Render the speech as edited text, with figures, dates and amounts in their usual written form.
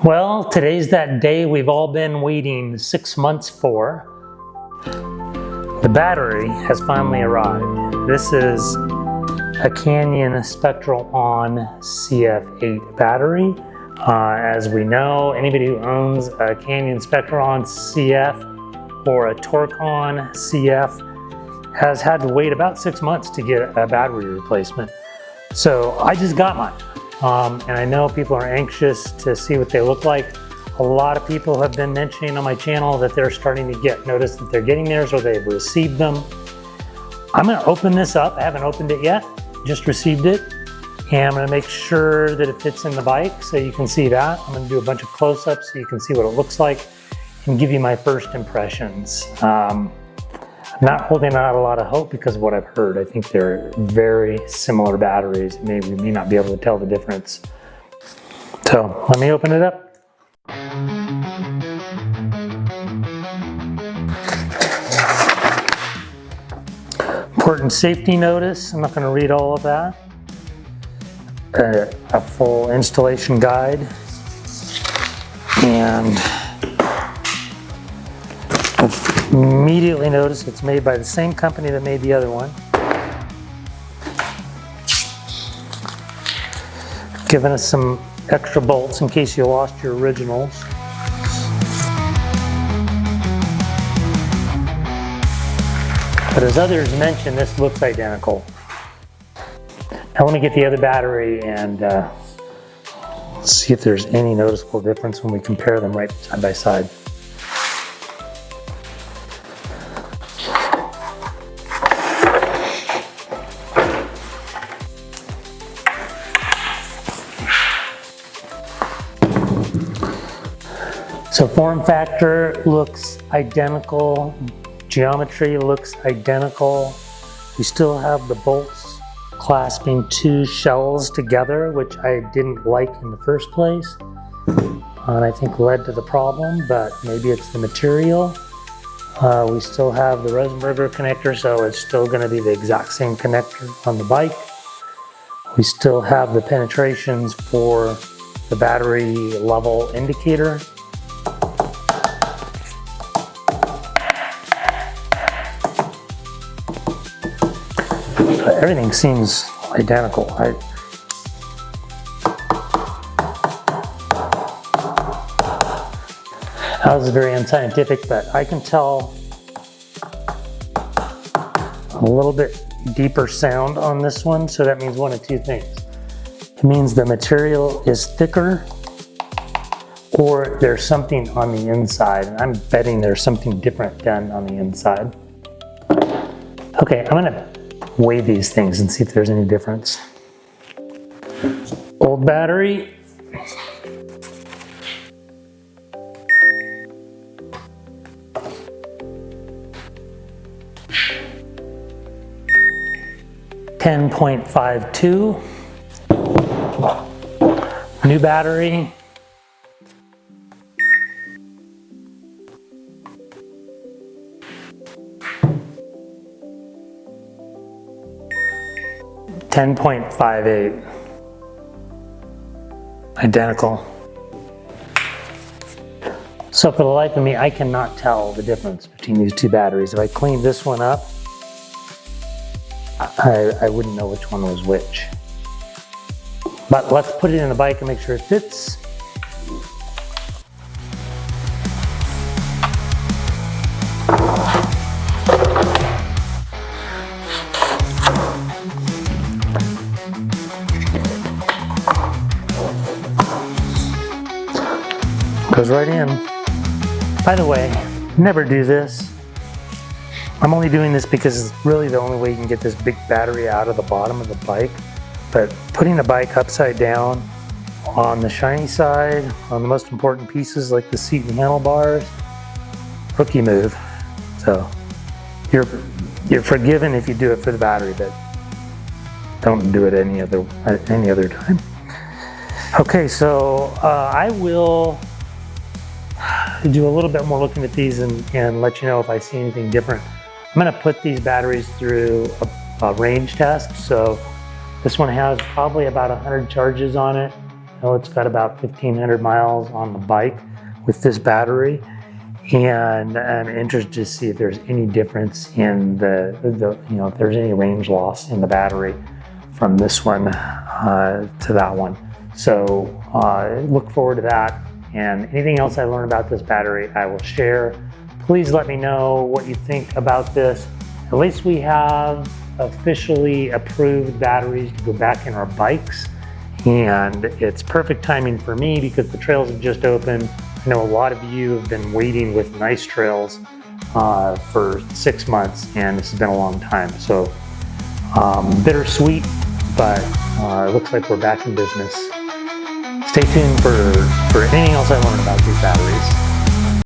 Well, today's that day we've all been waiting 6 months for. The battery has finally arrived. This is a Canyon Spectral On CF8 battery. As we know, anybody who owns a Canyon Spectral On CF or a Torque On CF has had to wait about 6 months to get a battery replacement. So I just got mine. And I know people are anxious to see what they look like. A lot of people have been mentioning on my channel that they're starting to get notice that they're getting theirs or they've received them. I'm gonna open this up. I haven't opened it yet, just received it. And I'm gonna make sure that it fits in the bike so you can see that. I'm gonna do a bunch of close-ups so you can see what it looks like and give you my first impressions. I'm not holding out a lot of hope because of what I've heard. I think they're very similar batteries. We may not be able to tell the difference. So let me open it up. Important safety notice. I'm not going to read all of that. A full installation guide. And immediately notice it's made by the same company that made the other one. Giving us some extra bolts in case you lost your originals. But as others mentioned, this looks identical. Now let me get the other battery and see if there's any noticeable difference when we compare them right side by side. So form factor looks identical, geometry looks identical. We still have the bolts clasping two shells together, which I didn't like in the first place. And I think led to the problem, but maybe it's the material. We still have the Rosenberger connector, so it's still gonna be the exact same connector on the bike. We still have the penetrations for the battery level indicator. Everything seems identical. That was very unscientific, but I can tell a little bit deeper sound on this one, so that means one of two things. It means the material is thicker or there's something on the inside, and I'm betting there's something different done on the inside. Okay, I'm gonna weigh these things and see if there's any difference. Old battery. .52. New battery. .58. Identical. So for the life of me, I cannot tell the difference between these two batteries. If I cleaned this one up, I wouldn't know which one was which. But let's put it in the bike and make sure it fits. Goes right in. By the way, never do this. I'm only doing this because it's really the only way you can get this big battery out of the bottom of the bike. But putting the bike upside down on the shiny side, on the most important pieces like the seat and handlebars, rookie move. So you're forgiven if you do it for the battery, but don't do it any other time. Okay, so I will do a little bit more looking at these and let you know if I see anything different. I'm going to put these batteries through a range test. So this one has probably about 100 charges on it. know it's got about 1,500 miles on the bike with this battery, and I'm interested to see if there's any difference in the if there's any range loss in the battery from this one to that one. So look forward to that, and anything else I learn about this battery I will share. Please let me know what you think about this. At least we have officially approved batteries to go back in our bikes, and it's perfect timing for me because the trails have just opened. I know a lot of you have been waiting with nice trails for 6 months, and this has been a long time. So bittersweet, but it looks like we're back in business. Stay tuned for anything else I learn about these batteries.